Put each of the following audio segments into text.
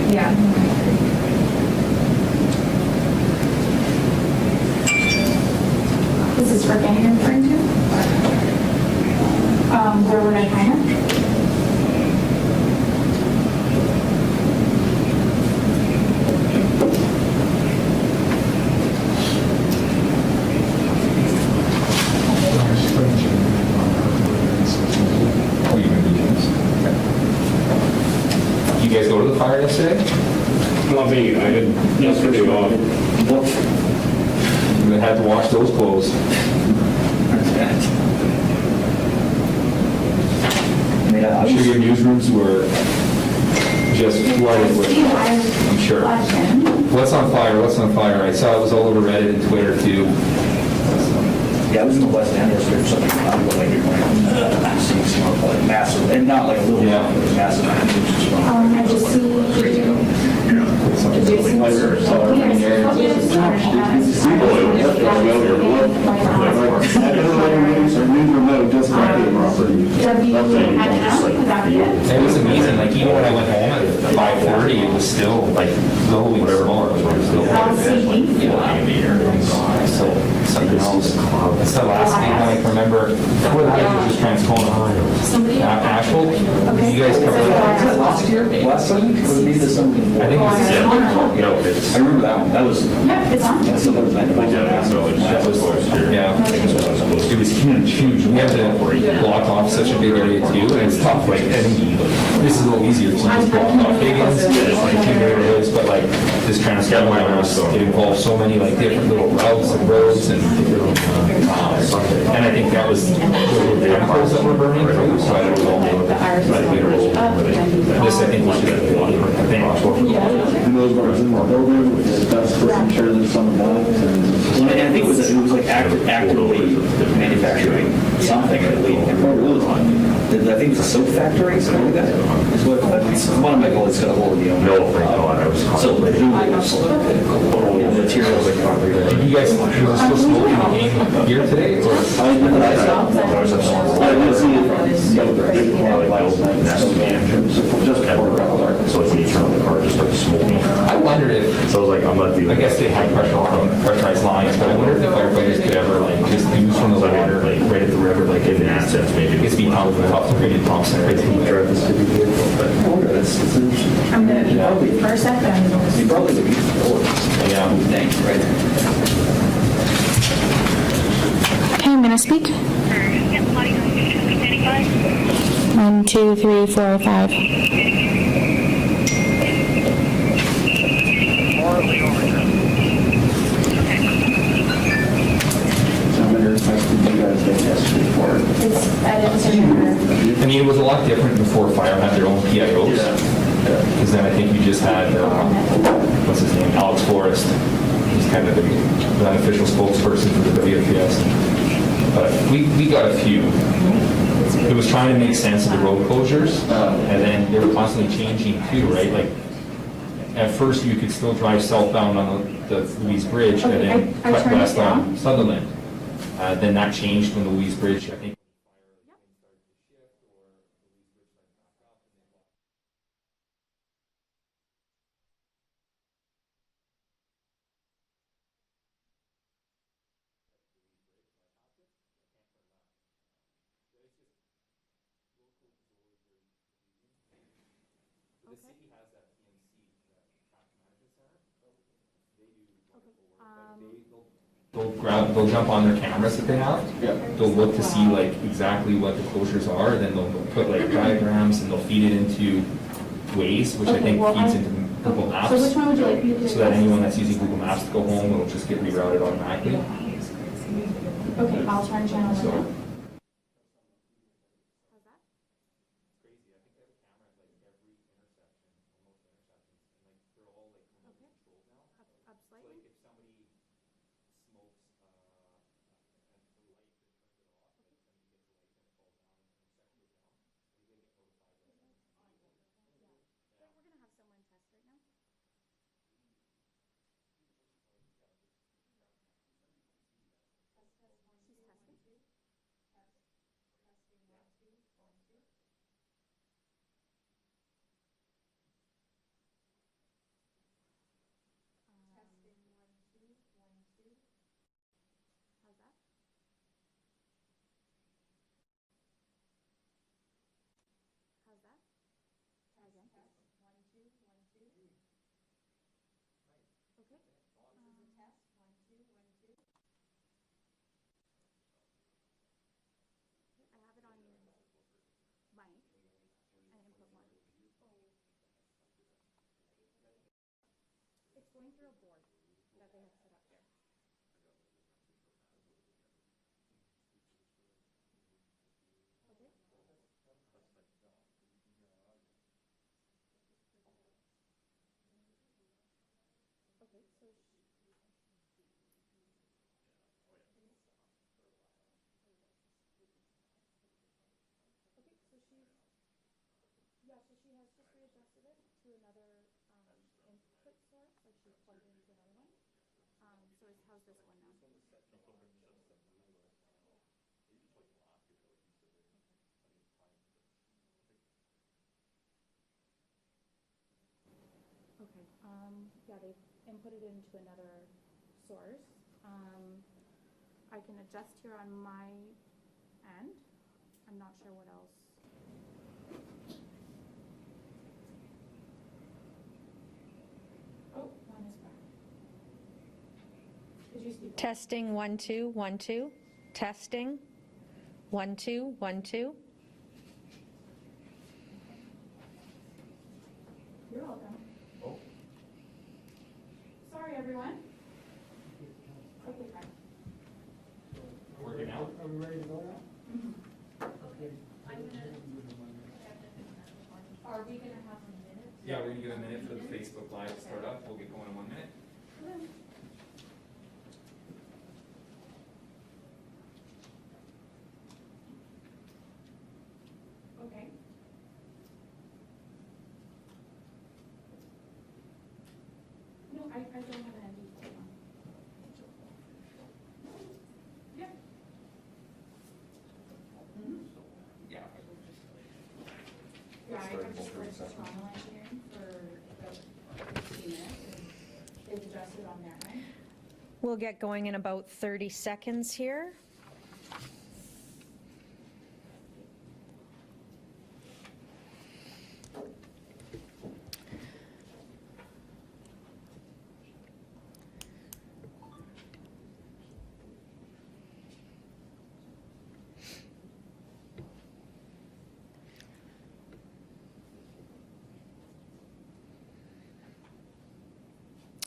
Yeah. This is for getting in front of you. Where would I find it? You guys go to the fire yesterday? Not me, I did yesterday off. You had to wash those clothes. I'm sure your newsrooms were just flooded with, I'm sure. What's on fire? What's on fire? I saw it was all over Reddit and Twitter too. Yeah, I was in the West End yesterday for something. I was like, seeing smoke like massive, and not like a little, Yeah. but massive. I just see. It was amazing, like even when I went home at 5:30, it was still like slowly smaller. So something else. That's the last thing I can remember. Before the guys were just transforming. Asheville, you guys covered that? Last year? Last Sunday? Was it maybe the Sunday? I think it was, I remember that one. That was, Yeah, it's on. that's the other thing. yeah. It was huge, huge. We had to block off such a big area too, and it's tough, like, this is a little easier, because you just block off Higgins, it's like 2 areas, but like, this transformer it involved so many like different little routes and roads, and I think that was the chemicals that were burning through, so I don't know. This, I think, was just a thing. And those were in the building with the dust for sure there's some bags and. And I think it was like actively manufacturing something at least. I think it was a soap factory, something like that. Is what one of my colleagues got a hold of the owner. No, thank God, I was. So presumably it was materials like concrete. You guys, you were still smoking the game here today, or? I didn't see it. Just So it's me turning the car, just like smoking. I wondered if, So I was like, I'm not doing. I guess they had pressure on pressurized lines, but I wonder if the firefighters could ever like just use from the water, like right at the river, like in the assets, maybe. It's be pumped with upgraded pumps and everything. I'm gonna be for a second. You probably would use the board. Yeah. Thanks, right? Okay, I'm gonna speak. 1, 2, 3, 4, 5. I mean, it was a lot different before fire had their own PIOs. Because then I think you just had, what's his name, Alex Forrest. He's kind of the unofficial spokesperson for the WFPS. But we got a few. It was trying to make sense of the road closures, and then they were constantly changing too, right? Like, at first you could still drive southbound on the Louise Bridge, and then cut west on Sutherland. Then that changed when the Louise Bridge, I think. The city has that PMC, that traffic management center. They do wonderful work. They'll jump on their cameras that they have. Yeah. They'll look to see like exactly what the closures are, then they'll put like diagrams and they'll feed it into Waze, which I think feeds into Google Maps. So which one would you like me to do? So that anyone that's using Google Maps to go home, it'll just get rerouted automatically. Okay, I'll turn channel So. one. going through a board that they have set up here. Okay. Okay, so okay, so she's, yeah, so she has just readjusted it to another input source, like she's plugged it into another one. So how's this one now? Okay, yeah, they've inputted it into another source. I can adjust here on my end. I'm not sure what else. Oh, one is back. Did you speak? Testing 1 2 1 2. Testing 1 2 1 2. You're welcome. Oh. Sorry, everyone. Okay, bye. Working out? Are we ready to go now? Okay, are we gonna have a minute? Yeah, we're gonna get a minute for the Facebook Live to start up. We'll get going in 1 minute. Okay. No, I don't have an empty folder on. Yeah. Yeah. Yeah, I just worked with trauma engineering for about 15 minutes, and they've adjusted on their end. We'll get going in about 30 seconds here.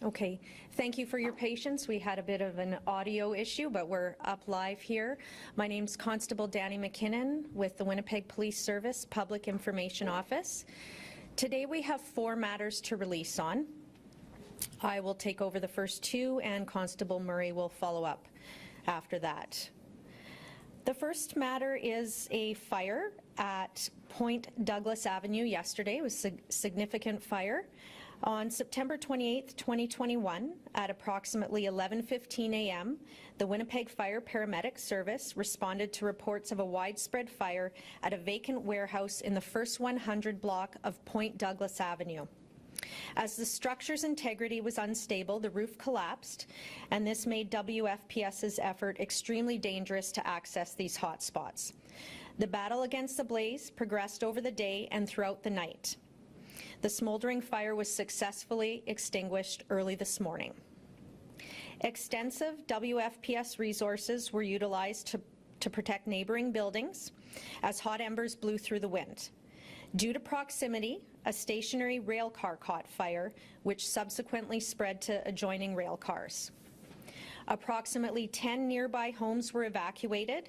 Okay, thank you for your patience. We had a bit of an audio issue, but we're up live here. My name's Constable Danny McKinnon with the Winnipeg Police Service Public Information Office. Today we have 4 matters to release on. I will take over the first 2 and Constable Murray will follow up after that. The first matter is a fire at Point Douglas Avenue yesterday. It was a significant fire. On September 28th, 2021, at approximately 11:15 a.m., the Winnipeg Fire Paramedic Service responded to reports of a widespread fire at a vacant warehouse in the first 100 block of Point Douglas Avenue. As the structure's integrity was unstable, the roof collapsed, and this made WFPS's effort extremely dangerous to access these hot spots. The battle against the blaze progressed over the day and throughout the night. The smoldering fire was successfully extinguished early this morning. Extensive WFPS resources were utilized to protect neighboring buildings as hot embers blew through the wind. Due to proximity, a stationary rail car caught fire, which subsequently spread to adjoining rail cars. Approximately 10 nearby homes were evacuated,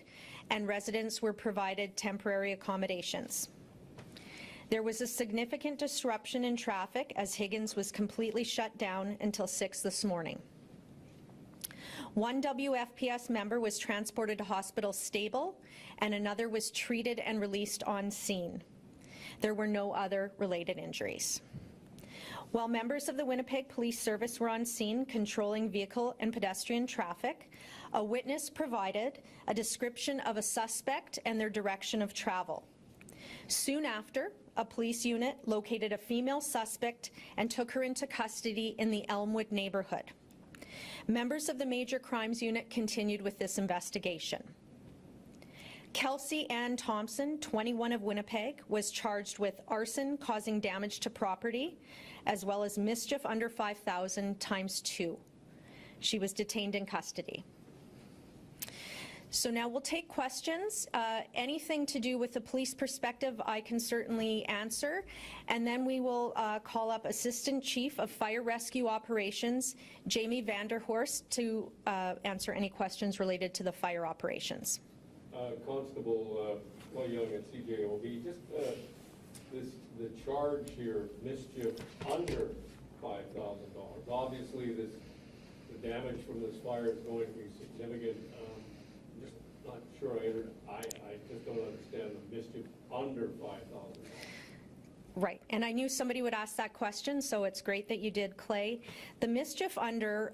and residents were provided temporary accommodations. There was a significant disruption in traffic as Higgins was completely shut down until 6 this morning. 1 WFPS member was transported to hospital stable, and another was treated and released on scene. There were no other related injuries. While members of the Winnipeg Police Service were on scene controlling vehicle and pedestrian traffic, a witness provided a description of a suspect and their direction of travel. Soon after, a police unit located a female suspect and took her into custody in the Elmwood neighborhood. Members of the Major Crimes Unit continued with this investigation. Kelsey Ann Thompson, 21 of Winnipeg, was charged with arson causing damage to property, as well as mischief under 5,000 times 2. She was detained in custody. So now we'll take questions. Anything to do with the police perspective, I can certainly answer. And then we will call up Assistant Chief of Fire Rescue Operations, Jamie Vanderhorst, to answer any questions related to the fire operations. Constable Young at CJOB, just the charge here, mischief under $5,000. Obviously, the damage from this fire is going to be significant. Just not sure I just don't understand the mischief under $5,000. Right, and I knew somebody would ask that question, so it's great that you did, Clay. The mischief under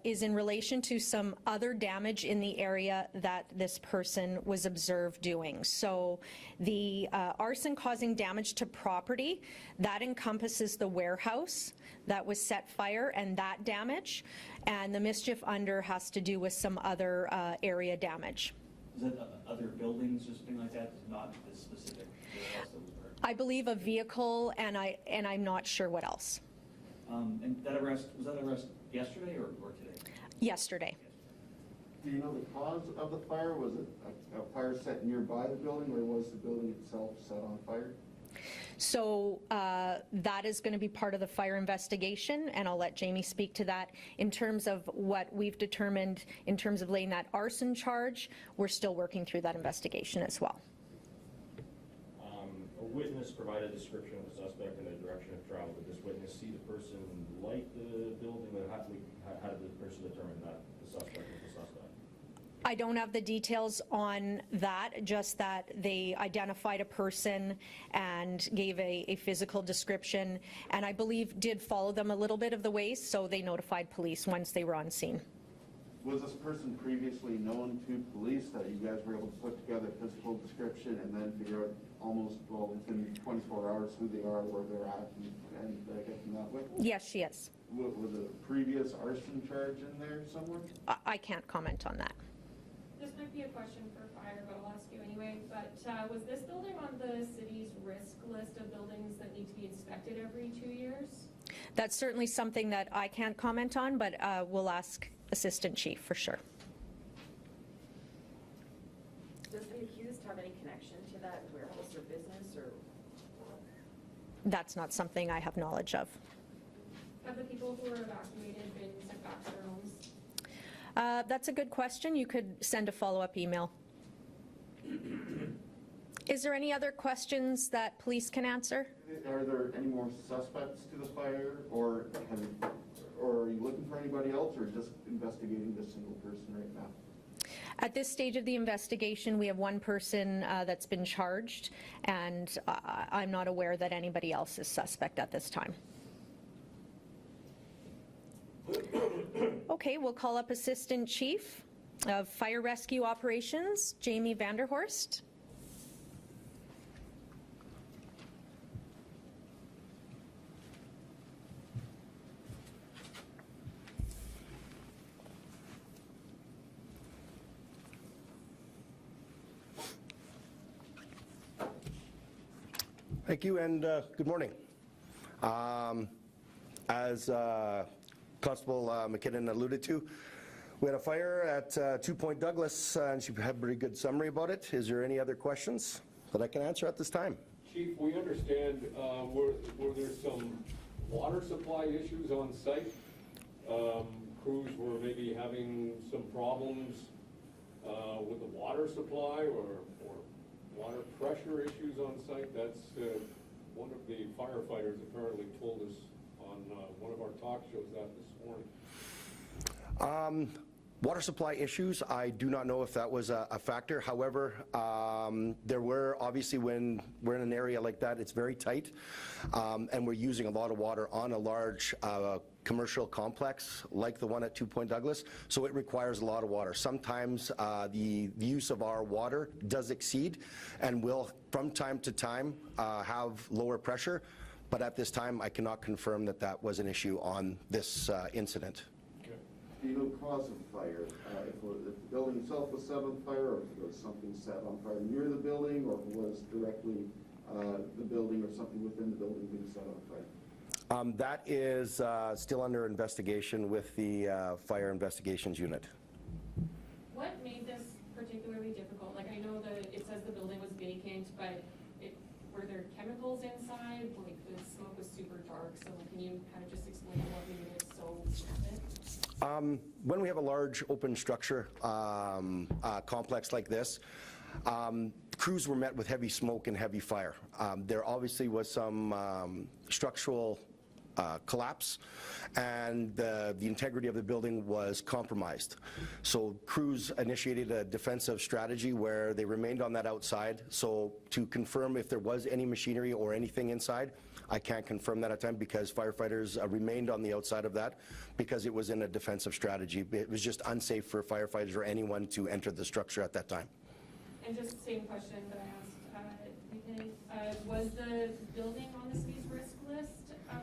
is in relation to some other damage in the area that this person was observed doing. So the arson causing damage to property, that encompasses the warehouse that was set fire and that damage, and the mischief under has to do with some other area damage. Is that other buildings or something like that, not the specific warehouse that was burned? I believe a vehicle, and I'm not sure what else. And that arrest, was that arrest yesterday or today? Yesterday. Do you know the cause of the fire? Was it a fire set nearby the building, or was the building itself set on fire? So that is going to be part of the fire investigation, and I'll let Jamie speak to that. In terms of what we've determined in terms of laying that arson charge, we're still working through that investigation as well. A witness provided a description of the suspect and the direction of travel. Did this witness see the person light the building? How did the person determine that the suspect was the suspect? I don't have the details on that, just that they identified a person and gave a physical description, and I believe did follow them a little bit of the ways, so they notified police once they were on scene. Was this person previously known to police that you guys were able to put together a physical description and then figure out almost, well, within 24 hours who they are, where they're at, and get them that way? Yes, she is. Was a previous arson charge in there somewhere? I can't comment on that. This might be a question for fire, but I'll ask you anyway. But was this building on the city's risk list of buildings that need to be inspected every 2 years? That's certainly something that I can't comment on, but we'll ask Assistant Chief for sure. Does the accused have any connection to that warehouse or business, or? That's not something I have knowledge of. Have the people who were evacuated been sent back to their homes? That's a good question. You could send a follow-up email. Is there any other questions that police can answer? Are there any more suspects to the fire, or are you looking for anybody else, or just investigating this single person right now? At this stage of the investigation, we have one person that's been charged, and I'm not aware that anybody else is suspect at this time. Okay, we'll call up Assistant Chief of Fire Rescue Operations, Jamie Vanderhorst. Thank you, and good morning. As Constable McKinnon alluded to, we had a fire at 2 Point Douglas, and she had a pretty good summary about it. Is there any other questions that I can answer at this time? Chief, we understand were there some water supply issues on site? Crews were maybe having some problems with the water supply or water pressure issues on site. That's one of the firefighters apparently told us on one of our talk shows that this morning. Water supply issues, I do not know if that was a factor. However, there were, obviously, when we're in an area like that, it's very tight, and we're using a lot of water on a large commercial complex like the one at 2 Point Douglas, so it requires a lot of water. Sometimes the use of our water does exceed and will, from time to time, have lower pressure, but at this time, I cannot confirm that that was an issue on this incident. Do you know cause of fire? If the building itself was set on fire, or if it was something set on fire near the building, or if it was directly the building or something within the building being set on fire? That is still under investigation with the Fire Investigations Unit. What made this particular point, but were there chemicals inside? Like, the smoke was super dark, so can you kind of just explain what made it so rapid? When we have a large open structure complex like this, crews were met with heavy smoke and heavy fire. There obviously was some structural collapse, and the integrity of the building was compromised. So crews initiated a defensive strategy where they remained on that outside. So to confirm if there was any machinery or anything inside, I can't confirm that at the time because firefighters remained on the outside of that because it was in a defensive strategy. It was just unsafe for firefighters or anyone to enter the structure at that time. And just the same question that I asked Lieutenant, was the building on the city's risk list of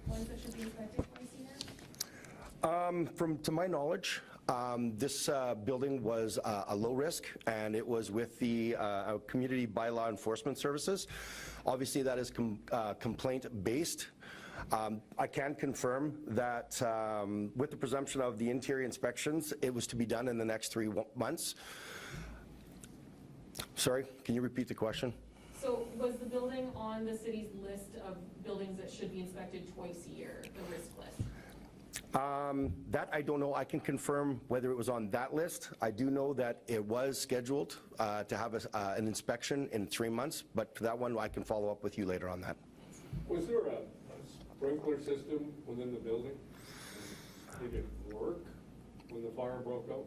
ones that should be inspected twice a year? To my knowledge, this building was a low risk, and it was with the Community Bylaw Enforcement Services. Obviously, that is complaint-based. I can confirm that with the presumption of the interior inspections, it was to be done in the next 3 months. Sorry, can you repeat the question? So was the building on the city's list of buildings that should be inspected twice a year, the risk list? That I don't know. I can confirm whether it was on that list. I do know that it was scheduled to have an inspection in 3 months, but for that one, I can follow up with you later on that. Was there a sprinkler system within the building? Did it work when the fire broke out?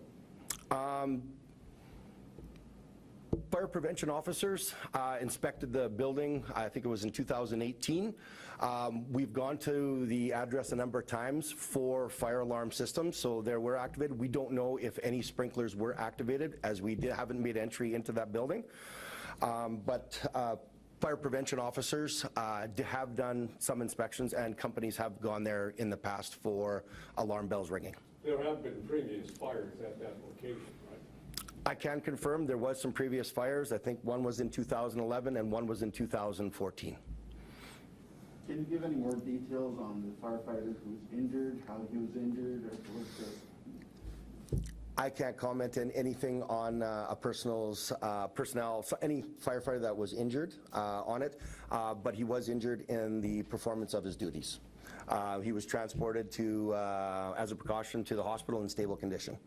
Fire prevention officers inspected the building, I think it was in 2018. We've gone to the address a number of times for fire alarm systems, so they were activated. We don't know if any sprinklers were activated, as we haven't made entry into that building. But fire prevention officers have done some inspections, and companies have gone there in the past for alarm bells ringing. There have been previous fires at that location, right? I can confirm there was some previous fires. I think one was in 2011 and one was in 2014. Can you give any more details on the firefighter who was injured, how he was injured, or was this? I can't comment on anything on personnel, any firefighter that was injured on it, but he was injured in the performance of his duties. He was transported to, as a precaution, to the hospital in stable condition.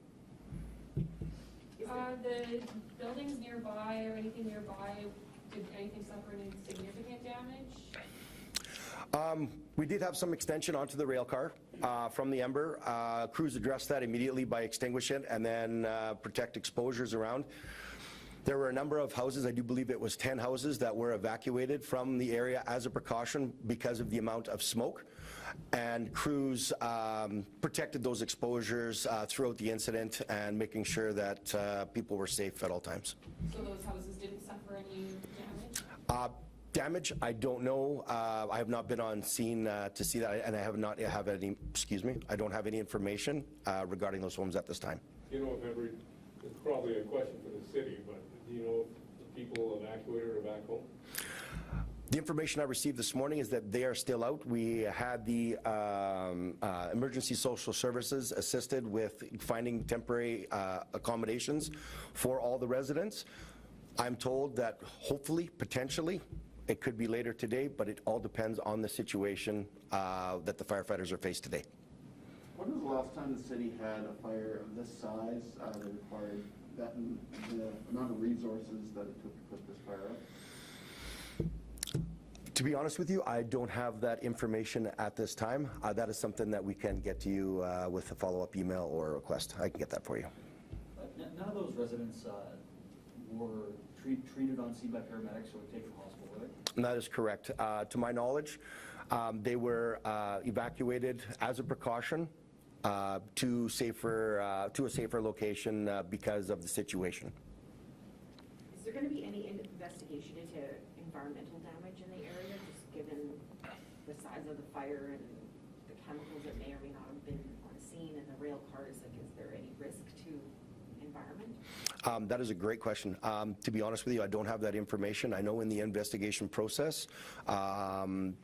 The buildings nearby or anything nearby, did anything suffer any significant damage? We did have some extension onto the rail car from the ember. Crews addressed that immediately by extinguishing it and then protect exposures around. There were a number of houses, I do believe it was 10 houses, that were evacuated from the area as a precaution because of the amount of smoke. And crews protected those exposures throughout the incident and making sure that people were safe at all times. So those houses didn't suffer any damage? Damage, I don't know. I have not been on scene to see that, and I have not have any, excuse me, I don't have any information regarding those homes at this time. You know, if it's probably a question for the city, but do you know if the people evacuated are back home? The information I received this morning is that they are still out. We had the emergency social services assisted with finding temporary accommodations for all the residents. I'm told that hopefully, potentially, it could be later today, but it all depends on the situation that the firefighters are faced today. When was the last time the city had a fire of this size that required that the amount of resources that it took to put this fire out? To be honest with you, I don't have that information at this time. That is something that we can get to you with a follow-up email or request. I can get that for you. None of those residents were treated on scene by paramedics or taken to the hospital, were they? And that is correct. To my knowledge, they were evacuated as a precaution to a safer location because of the situation. Is there going to be any investigation into environmental damage in the area, just given the size of the fire and the chemicals that may or may not have been on scene and the rail cars? Like, is there any risk to environment? That is a great question. To be honest with you, I don't have that information. I know in the investigation process,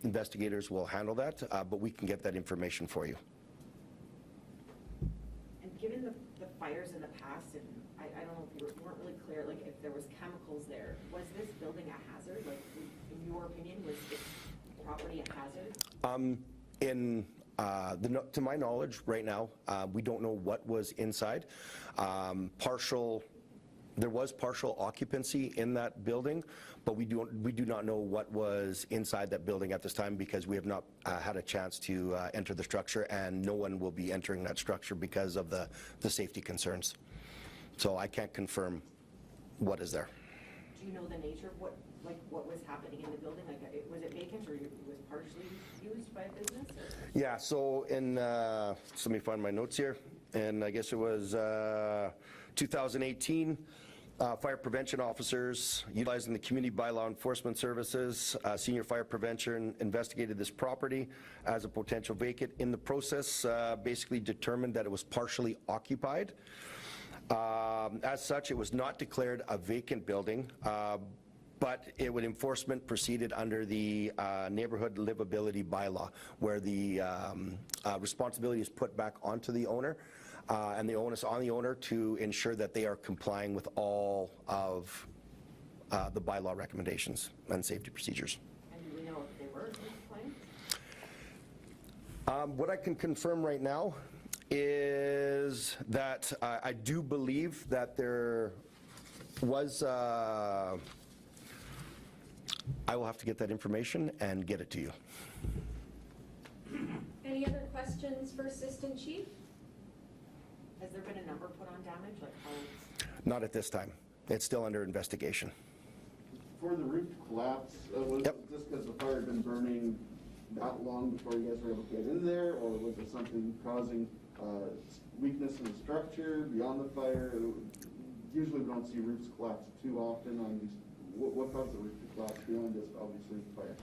investigators will handle that, but we can get that information for you. And given the fires in the past, and I don't know if you weren't really clear there, like if there was chemicals there, was this building a hazard? Like, in your opinion, was this property a hazard? To my knowledge, right now, we don't know what was inside. There was partial occupancy in that building, but we do not know what was inside that building at this time because we have not had a chance to enter the structure, and no one will be entering that structure because of the safety concerns. So I can't confirm what is there. Do you know the nature of what was happening in the building? Like, was it vacant or it was partially used by a business? Or? Yeah, so so let me find my notes here, and I guess it was 2018, fire prevention officers utilizing the community bylaw enforcement services, senior fire prevention investigated this property as a potential vacant. In the process, basically determined that it was partially occupied. As such, it was not declared a vacant building, but enforcement proceeded under the neighborhood livability bylaw, where the responsibility is put back onto the owner, and the onus on the owner to ensure that they are complying with all of the bylaw recommendations and safety procedures. And do we know if they were complying? What I can confirm right now is that I do believe that there was, I will have to get that information and get it to you. Any other questions for Assistant Chief? Has there been a number put on damage? Like how? Not at this time. It's still under investigation. For the roof collapse, was Yep. it just because the fire had been burning that long before you guys were able to get in there, or was it something causing weakness in the structure beyond the fire? Usually we don't see roofs collapse too often on these. What caused the roof to collapse beyond just obviously the fire?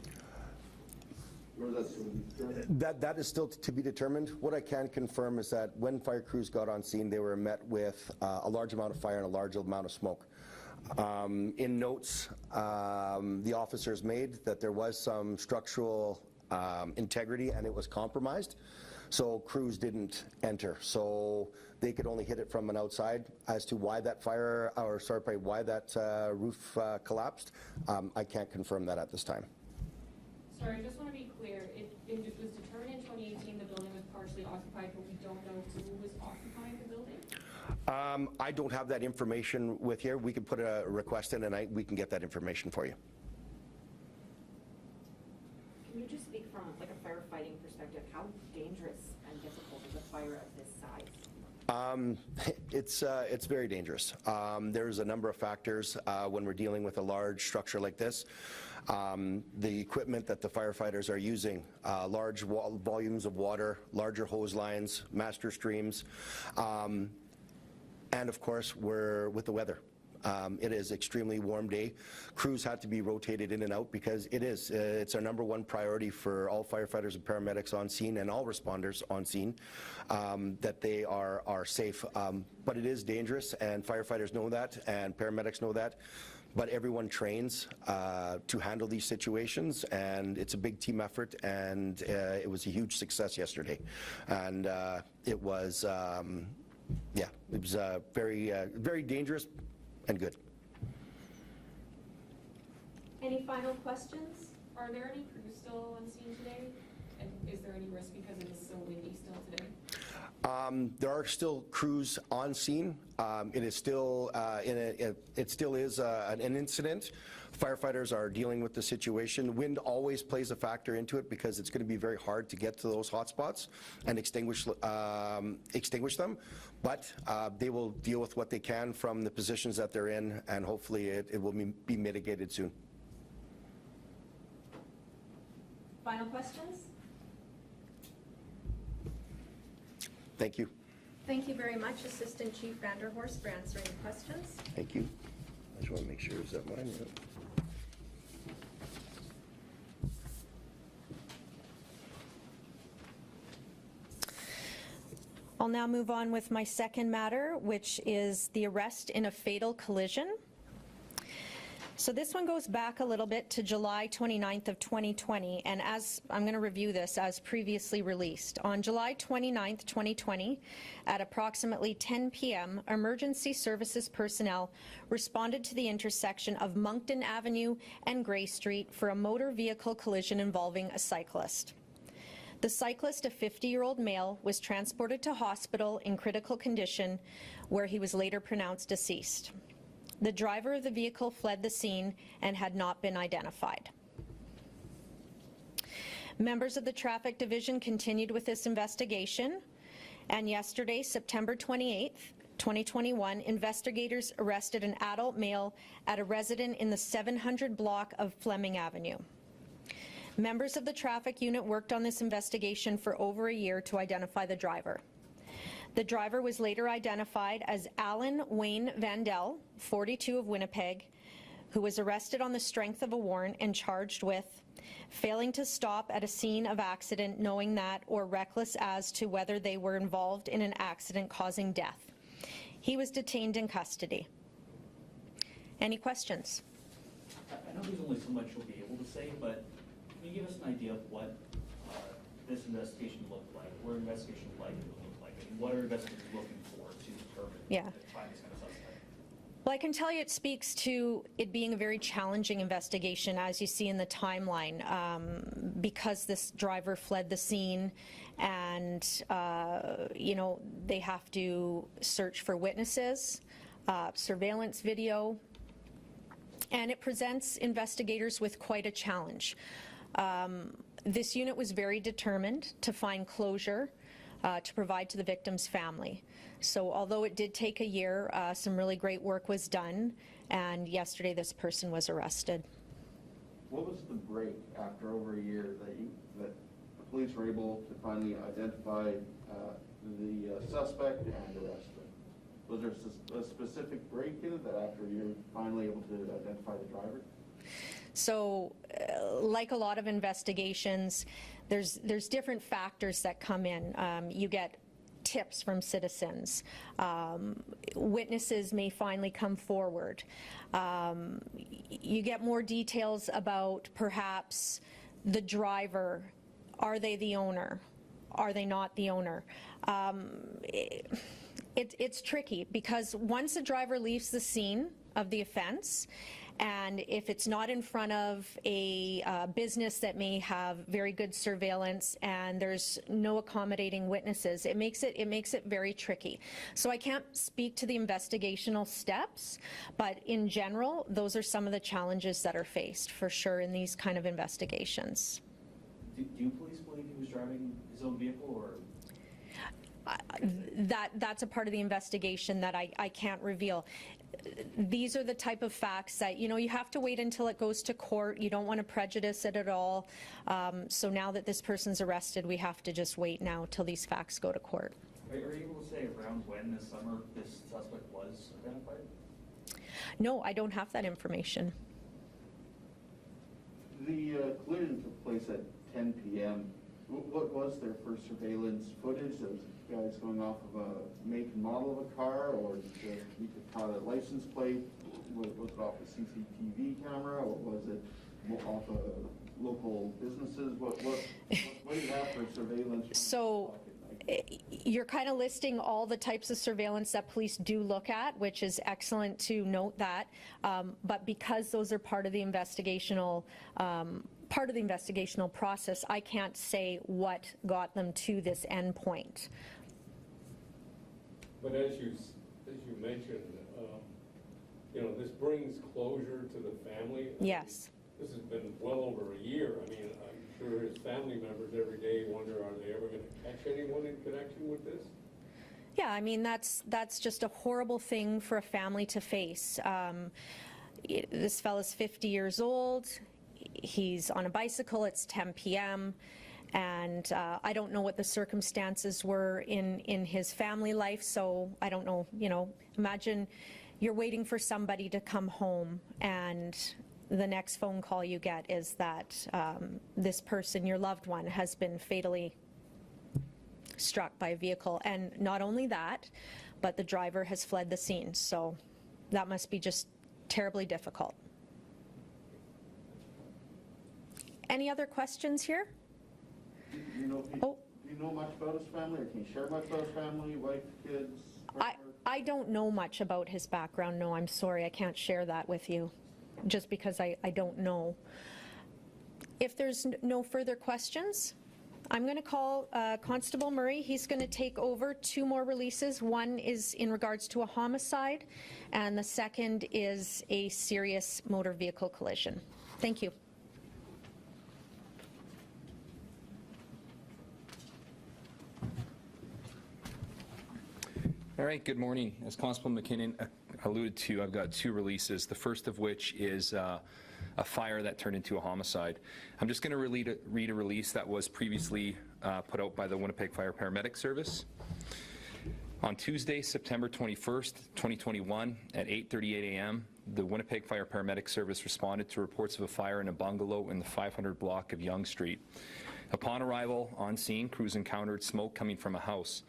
Or is that still to be determined? That is still to be determined. What I can confirm is that when fire crews got on scene, they were met with a large amount of fire and a large amount of smoke. In notes the officers made that there was some structural integrity and it was compromised, so crews didn't enter. So they could only hit it from an outside. As to why that why that roof collapsed, I can't confirm that at this time. Sorry, I just want to be clear. It was determined in 2018 the building was partially occupied, but we don't know who was occupying the building? I don't have that information with here. We can put a request in and we can get that information for you. Can you just speak from like a firefighting perspective? How dangerous and difficult is a fire of this size? It's very dangerous. There's a number of factors when we're dealing with a large structure like this. The equipment that the firefighters are using, large volumes of water, larger hose lines, master streams, and of course we're with the weather. It is extremely warm day. Crews had to be rotated in and out because it's our number one priority for all firefighters and paramedics on scene and all responders on scene, that they are safe. But it is dangerous, and firefighters know that and paramedics know that. But everyone trains to handle these situations, and it's a big team effort, and it was a huge success yesterday. And it was, yeah, it was very dangerous and good. Any final questions? Are there any crews still on scene today? And is there any risk because it is so windy still today? There are still crews on scene. It is still it still is an incident. Firefighters are dealing with the situation. Wind always plays a factor into it because it's going to be very hard to get to those hot spots and extinguish them. But they will deal with what they can from the positions that they're in, and hopefully it will be mitigated soon. Final questions? Thank you. Thank you very much, Assistant Chief Vanderhorst, for answering the questions. Thank you. I just want to make sure, is that mine? Yeah. I'll now move on with my second matter, which is the arrest in a fatal collision. So this one goes back a little bit to July 29th of 2020, and as I'm going to review this as previously released. On July 29th, 2020, at approximately 10 p.m., emergency services personnel responded to the intersection of Moncton Avenue and Gray Street for a motor vehicle collision involving a cyclist. The cyclist, a 50-year-old male, was transported to hospital in critical condition, where he was later pronounced deceased. The driver of the vehicle fled the scene and had not been identified. Members of the Traffic Division continued with this investigation, and yesterday, September 28th, 2021, investigators arrested an adult male at a residence in the 700 block of Fleming Avenue. Members of the traffic unit worked on this investigation for over a year to identify the driver. The driver was later identified as Alan Wayne Vandell, 42 of Winnipeg, who was arrested on the strength of a warrant and charged with failing to stop at a scene of accident knowing that or reckless as to whether they were involved in an accident causing death. He was detained in custody. Any questions? I know there's only so much you'll be able to say, but can you give us an idea of what this investigation looked like, what investigation likely would look like, and what are investigators looking for to determine to find this kind of suspect? Well, I can tell you it speaks to it being a very challenging investigation, as you see in the timeline, because this driver fled the scene and, you know, they have to search for witnesses, surveillance video, and it presents investigators with quite a challenge. This unit was very determined to find closure to provide to the victim's family. So although it did take a year, some really great work was done, and yesterday this person was arrested. What was the break after over a year that the police were able to finally identify the suspect and arrest him? Was there a specific break in it that after you're finally able to identify the driver? So, like a lot of investigations, there's different factors that come in. You get tips from citizens. Witnesses may finally come forward. You get more details about perhaps the driver. Are they the owner? Are they not the owner? It's tricky because once the driver leaves the scene of the offense, and if it's not in front of a business that may have very good surveillance and there's no accommodating witnesses, it makes it very tricky. So I can't speak to the investigational steps, but in general, those are some of the challenges that are faced for sure in these kind of investigations. Do police believe he was driving his own vehicle, or? That's a part of the investigation that I can't reveal. These are the type of facts that, you know, you have to wait until it goes to court. You don't want to prejudice it at all. So now that this person's arrested, we have to just wait now till these facts go to court. Are you able to say around when this summer this suspect was identified? No, I don't have that information. The collision took place at 10 p.m. What was there for surveillance footage? Those guys going off of a make and model of a car, or you could call it a license plate? Was it off a CCTV camera, or was it off of local businesses? What do you have for surveillance? So you're kind of listing all the types of surveillance that police do look at, which is excellent to note that. But because those are part of the investigational process, I can't say what got them to this end point. But as you mentioned, you know, this brings closure to the family. Yes. This has been well over a year. I mean, I'm sure his family members every day wonder, are they ever going to catch anyone in connection with this? Yeah, I mean, that's just a horrible thing for a family to face. This fella's 50 years old. He's on a bicycle. It's 10 p.m. And I don't know what the circumstances were in his family life, so I don't know, you know, imagine you're waiting for somebody to come home and the next phone call you get is that this person, your loved one, has been fatally struck by a vehicle. And not only that, but the driver has fled the scene. So that must be just terribly difficult. Any other questions here? Do you know, Oh. do you know much about his family, or can you share much about his family, wife, kids? I don't know much about his background, no, I'm sorry, I can't share that with you, just because I don't know. If there's no further questions, I'm going to call Constable Murray. He's going to take over 2 more releases. One is in regards to a homicide, and the second is a serious motor vehicle collision. Thank you. All right, good morning. As Constable McKinnon alluded to, I've got 2 releases, the first of which is a fire that turned into a homicide. I'm just going to read a release that was previously put out by the Winnipeg Fire Paramedic Service. On Tuesday, September 21st, 2021, at 8:38 a.m., the Winnipeg Fire Paramedic Service responded to reports of a fire in a bungalow in the 500 block of Yonge Street. Upon arrival on scene, crews encountered smoke coming from a house.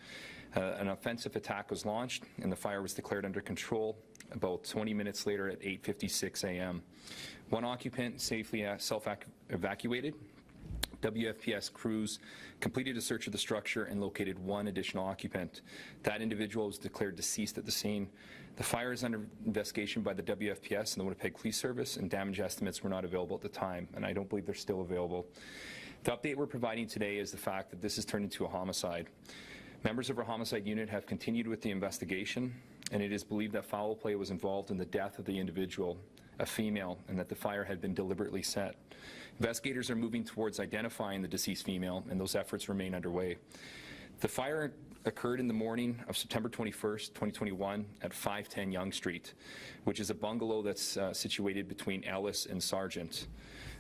An offensive attack was launched, and the fire was declared under control about 20 minutes later at 8:56 a.m. One occupant safely self-evacuated. WFPS crews completed a search of the structure and located 1 additional occupant. That individual was declared deceased at the scene. The fire is under investigation by the WFPS and the Winnipeg Police Service, and damage estimates were not available at the time, and I don't believe they're still available. The update we're providing today is the fact that this has turned into a homicide. Members of our homicide unit have continued with the investigation, and it is believed that foul play was involved in the death of the individual, a female, and that the fire had been deliberately set. Investigators are moving towards identifying the deceased female, and those efforts remain underway. The fire occurred in the morning of September 21st, 2021 at 510 Yonge Street, which is a bungalow that's situated between Ellis and Sargent.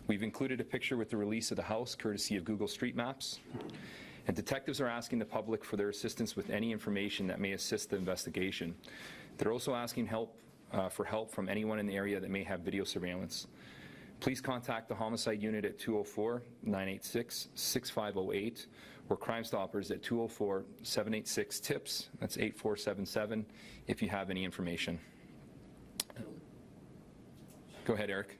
We've included a picture with the release of the house, courtesy of Google Street Maps. And detectives are asking the public for their assistance with any information that may assist the investigation. They're also asking for help from anyone in the area that may have video surveillance. Please contact the Homicide Unit at 204-986-6508 or Crime Stoppers at 204-786-TIPS, that's 8477, if you have any information. Go ahead, Eric.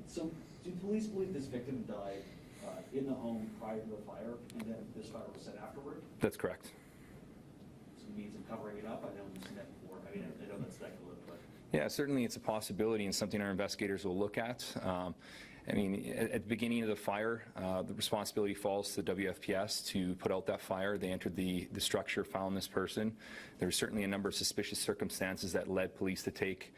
So do police believe this victim died in the home prior to the fire, and then this fire was set afterward? That's correct. So it means of covering it up? I know we've seen that before. I mean, I know that's speculative, but... Yeah, certainly it's a possibility and something our investigators will look at. I mean, at the beginning of the fire, the responsibility falls to the WFPS to put out that fire. They entered the structure, found this person. There's certainly a number of suspicious circumstances that led police to take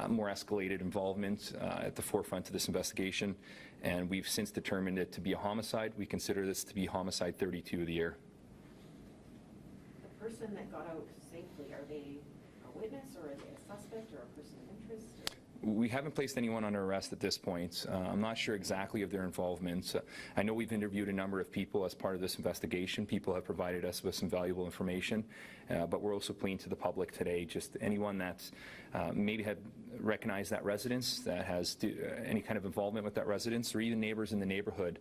more escalated involvement at the forefront of this investigation, and we've since determined it to be a homicide. We consider this to be homicide 32 of the year. The person that got out safely, are they a witness, or are they a suspect, or a person of interest? We haven't placed anyone under arrest at this point. I'm not sure exactly of their involvement. I know we've interviewed a number of people as part of this investigation. People have provided us with some valuable information, but we're also pleading to the public today, just anyone that's maybe had recognized that residence, that has any kind of involvement with that residence, or even neighbors in the neighborhood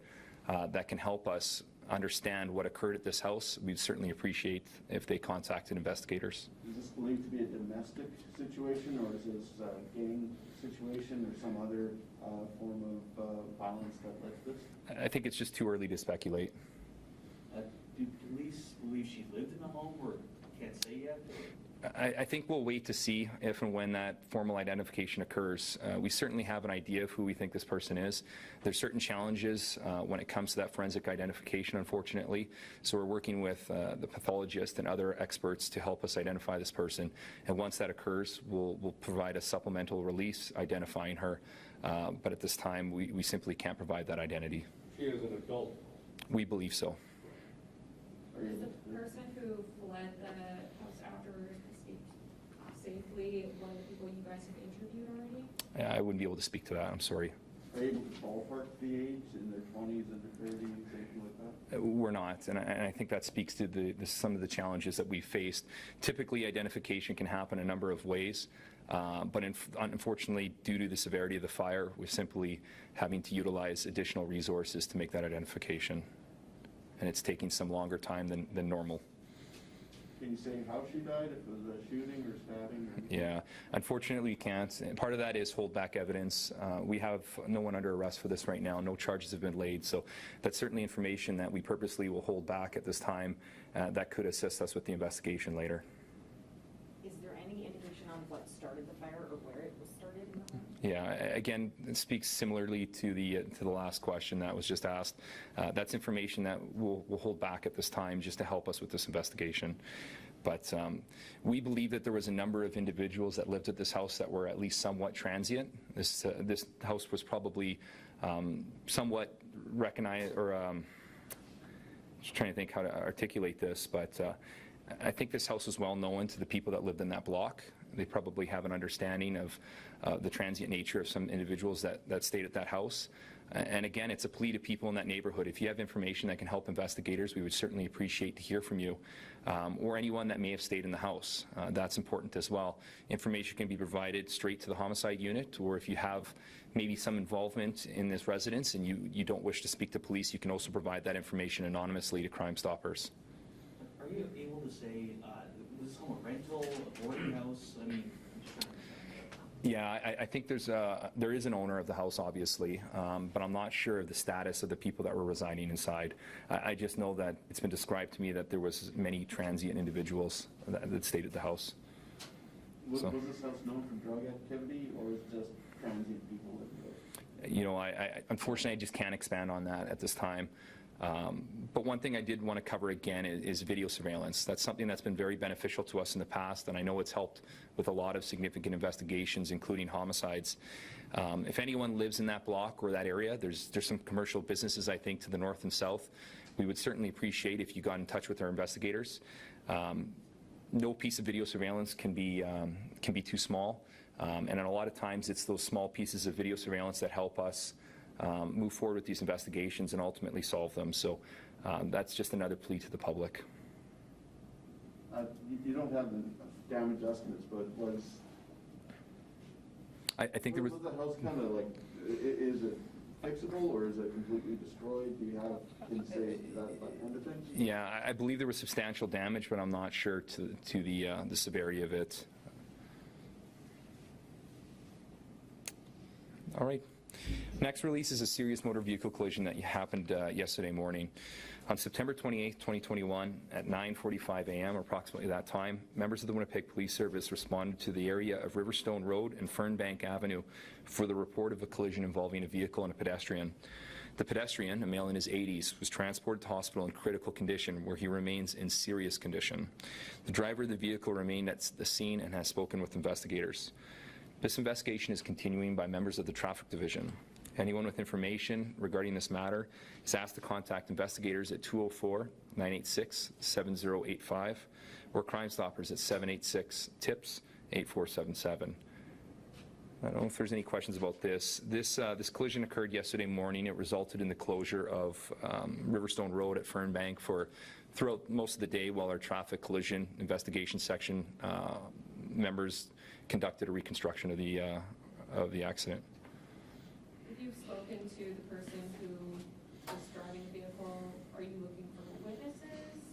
that can help us understand what occurred at this house. We'd certainly appreciate if they contacted investigators. Is this believed to be a domestic situation, or is this a gang situation, or some other form of violence that led to this? I think it's just too early to speculate. Do police believe she lived in the home, or can't say yet? I think we'll wait to see if and when that formal identification occurs. We certainly have an idea of who we think this person is. There's certain challenges when it comes to that forensic identification, unfortunately. So we're working with the pathologist and other experts to help us identify this person. And once that occurs, we'll provide a supplemental release identifying her. But at this time, we simply can't provide that identity. She is an adult. We believe so. Is the person who fled the house after escaped safely one of the people you guys have interviewed already? I wouldn't be able to speak to that. I'm sorry. Are you able to ballpark the age, in their 20s and their 30s, anything like that? We're not, and I think that speaks to some of the challenges that we've faced. Typically, identification can happen a number of ways, but unfortunately, due to the severity of the fire, we're simply having to utilize additional resources to make that identification, and it's taking some longer time than normal. Can you say how she died, if it was a shooting or stabbing or anything? Yeah, unfortunately, we can't. And part of that is hold back evidence. We have no one under arrest for this right now. No charges have been laid. So that's certainly information that we purposely will hold back at this time that could assist us with the investigation later. Is there any indication on what started the fire or where it was started in the home? Yeah, again, it speaks similarly to the last question that was just asked. That's information that we'll hold back at this time just to help us with this investigation. But we believe that there was a number of individuals that lived at this house that were at least somewhat transient. This house was probably somewhat recognized, or just trying to think how to articulate this, but I think this house was well known to the people that lived in that block. They probably have an understanding of the transient nature of some individuals that stayed at that house. And again, it's a plea to people in that neighborhood. If you have information that can help investigators, we would certainly appreciate to hear from you, or anyone that may have stayed in the house. That's important as well. Information can be provided straight to the homicide unit, or if you have maybe some involvement in this residence and you don't wish to speak to police, you can also provide that information anonymously to Crime Stoppers. Are you able to say, was this home a rental, a boarding house? I mean, I'm just trying to... Yeah, I think there is an owner of the house, obviously, but I'm not sure of the status of the people that were residing inside. I just know that it's been described to me that there was many transient individuals that stayed at the house. Was this house known for drug activity, or is it just transient people living there? You know, unfortunately, I just can't expand on that at this time. But one thing I did want to cover again is video surveillance. That's something that's been very beneficial to us in the past, and I know it's helped with a lot of significant investigations, including homicides. If anyone lives in that block or that area, there's some commercial businesses, I think, to the north and south. We would certainly appreciate if you got in touch with our investigators. No piece of video surveillance can be too small, and a lot of times it's those small pieces of video surveillance that help us move forward with these investigations and ultimately solve them. So that's just another plea to the public. You don't have the damage estimates, but I think there was the house kind of like, is it fixable or is it completely destroyed? Do you have, can you say that kind of thing? Yeah, I believe there was substantial damage, but I'm not sure to the severity of it. All right. Next release is a serious motor vehicle collision that happened yesterday morning. On September 28, 2021, at 9:45 a.m., or approximately that time, members of the Winnipeg Police Service responded to the area of Riverstone Road and Fernbank Avenue for the report of a collision involving a vehicle and a pedestrian. The pedestrian, a male in his 80s, was transported to hospital in critical condition, where he remains in serious condition. The driver of the vehicle remained at the scene and has spoken with investigators. This investigation is continuing by members of the Traffic Division. Anyone with information regarding this matter is asked to contact investigators at 204-986-7085 or Crime Stoppers at 786-TIPS-8477. I don't know if there's any questions about this. This collision occurred yesterday morning. It resulted in the closure of Riverstone Road at Fernbank throughout most of the day while our traffic collision investigation section members conducted a reconstruction of the accident. If you've spoken to the person who was driving the vehicle, are you looking for witnesses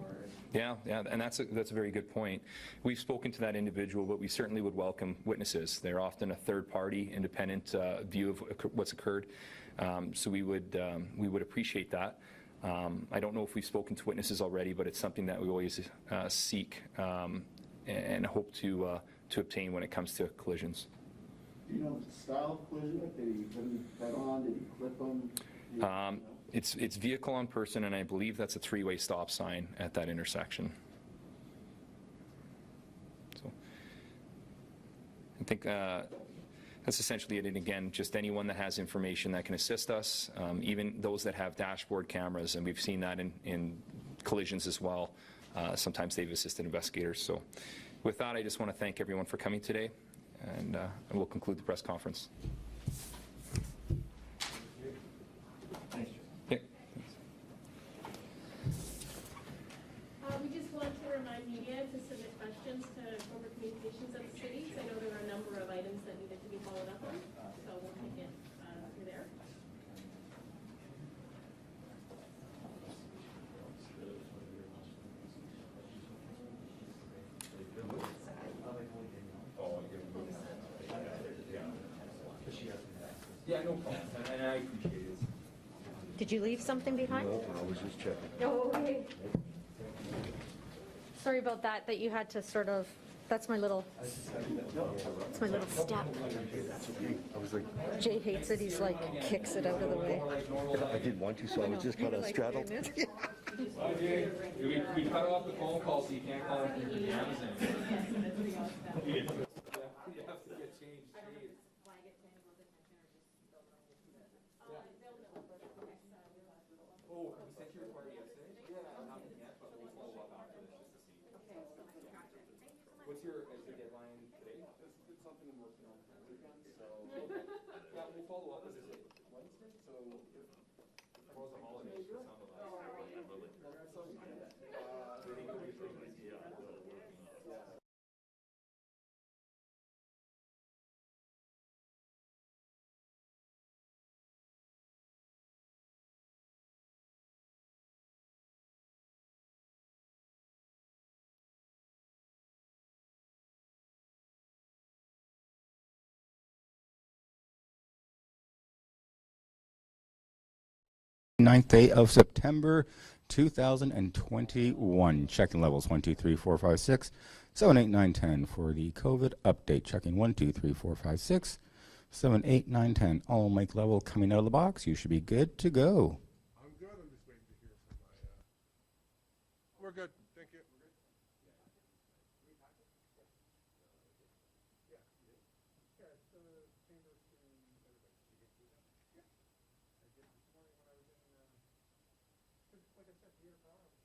or? Yeah, and that's a very good point. We've spoken to that individual, but we certainly would welcome witnesses. They're often a third-party, independent view of what's occurred, so we would appreciate that. I don't know if we've spoken to witnesses already, but it's something that we always seek and hope to obtain when it comes to collisions. Do you know the style of collision? Did he put him head on? Did he clip him? It's vehicle on person, and I believe that's a three-way stop sign at that intersection. So I think that's essentially it. And again, just anyone that has information that can assist us, even those that have dashboard cameras, and we've seen that in collisions as well. Sometimes they've assisted investigators. So with that, I just want to thank everyone for coming today, and we'll conclude the press conference. Thanks, Okay. We just want to remind media to submit questions to corporate communications of the city. I know there were a number of items that needed to be followed up on, so we'll take it through there. Yeah, no problem, and I appreciate it. Did you leave something behind? I was just checking. Oh, okay. Sorry about that, that you had to sort of, that's my little step. I was like, Jay hates it, he's like, kicks it out of the way. I didn't want to, so I was just kind of straddled. Okay, we cut off the phone call so you can't call in your pajamas anymore. You have to get changed. Oh, we sent you a report yesterday? Yeah. Nothing yet, but we'll follow up after this just to see. Okay, gotcha. What's your, is your deadline today? It's something I'm working on for the weekend, so. Yeah, we'll follow up, is it Wednesday? So if tomorrow's a holiday, for some of us. Oh, right. Well, that's so good. I think it'll be pretty busy, yeah. Yeah. 9th day of September 2021. Checking levels 1, 2, 3, 4, 5, 6, 7, 8, 9, 10 for the COVID update. Checking 1, 2, 3, 4, 5, 6, 7, 8, 9, 10. All mic level coming out of the box. You should be good to go. I'm good. I'm just waiting to hear from my. We're good. Thank you. We're good. Yeah. Yeah, it's the chambers to everybody. Yeah. I did this morning when I was in, like I said, the